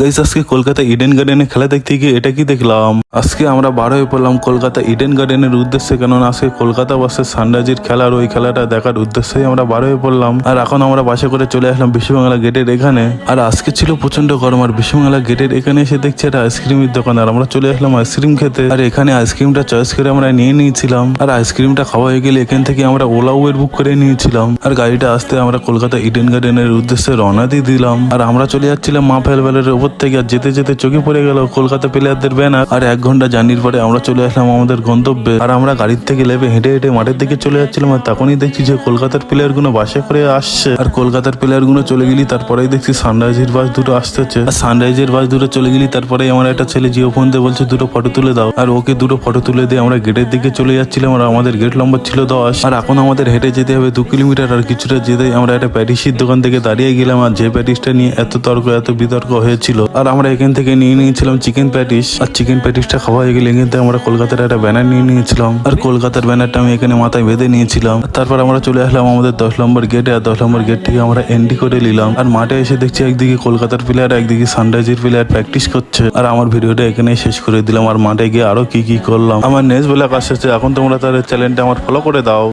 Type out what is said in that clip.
Guys আজকে Kolkata Eden গার্ডেনে খেলা দেখতে গিয়ে এটা কি দেখলাম, আজকে আমরা বার হয়ে পড়লাম কলকাতা ইডেন গার্ডেনের উদ্দেশ্যে। কেননা আজকে কলকাতা ভার্সেস সানরাইজের খেলার ওই খেলাটা দেখার উদ্দেশ্যেই আমরা বার হয়ে পড়লাম। আর এখন আমরা বাসে করে চলে আসলাম বিশ্ববাংলা গেটের এখানে। আর আজকে ছিল প্রচন্ড গরম, আর বিশ্ববাংলা গেটের এখানে এসে দেখছি একটা আইসক্রিমের দোকান। আর আমরা চলে আসলাম আইসক্রিম খেতে। আর এখানে আইসক্রিমটা চয়েস করে আমরা নিয়ে নিয়েছিলাম। আর আইসক্রিমটা খাওয়া হয়ে গেলে এখান থেকে আমরা ওলা উবের বুক করে নিয়েছিলাম। আর গাড়িটা আসতে আমরা কলকাতা ইডেন গার্ডেনের উদ্দেশ্যে রওনা দিয়ে দিলাম। আর আমরা চলে যাচ্ছিলাম মা ফেলবেলের উপর থেকে। আর যেতে যেতে চোখে পড়ে গেল কলকাতা প্লেয়ারদের ব্যানার। আর 1 ঘন্টা জার্নির পরে আমরা চলে আসলাম আমাদের গন্তব্যে। আর আমরা গাড়ির থেকে লেবে হেঁটে হেঁটে মাঠের দিকে চলে যাচ্ছিলাম। আর তখনই দেখছি যে কলকাতার প্লেয়ার গুলো বাসে করে আসছে। আর কলকাতার প্লেয়ার গুলো চলে গেলি তারপরেই দেখছি সানরাইজের বাস দুটো আসতেছে। আর সানরাইজের বাস দুটো চলে গেলি তারপরে আমার একটা ছেলে জিও ফোন দিয়ে বলছে দুটো ফটো তুলে দাও। আর ওকে দুটো ফটো তুলে দিয়ে আমরা গেটের দিকে চলে যাচ্ছিলাম। আর আমাদের গেট নম্বর ছিল 10। আর এখন আমাদের হেঁটে যেতে হবে 2 কিলোমিটার। আর কিছুটা যেতেই আমরা একটা প্যাটিসের দোকান থেকে দাঁড়িয়ে গেলাম। আর যে প্যাটিসটা নিয়ে এত তর্ক এত বিতর্ক হয়েছিল, আর আমরা এখান থেকে নিয়ে নিয়েছিলাম চিকেন প্যাটিস। আর চিকেন প্যাটিসটা খাওয়া হয়ে গেলে এখান থেকে আমরা কলকাতার একটা ব্যানার নিয়ে নিয়েছিলাম। আর কলকাতার ব্যানারটা আমি এখানে মাথায় বেঁধে নিয়েছিলাম। তারপর আমরা চলে আসলাম আমাদের 10 নম্বর গেটে। আর 10 নম্বর গেট থেকে আমরা এন্ট্রি করে নিলাম। আর মাঠে এসে দেখছি একদিকে কলকাতার প্লেয়ার একদিকে সানরাইজের প্লেয়ার প্র্যাকটিস করছে। আর আমার ভিডিওটা এখানে শেষ করে দিলাম। আর মাঠে গিয়ে আরো কি কি করলাম আমার নেক্সট ব্লগ আসছে। এখন তোমরা তাদের চ্যানেলটা আমার ফলো করে দাও।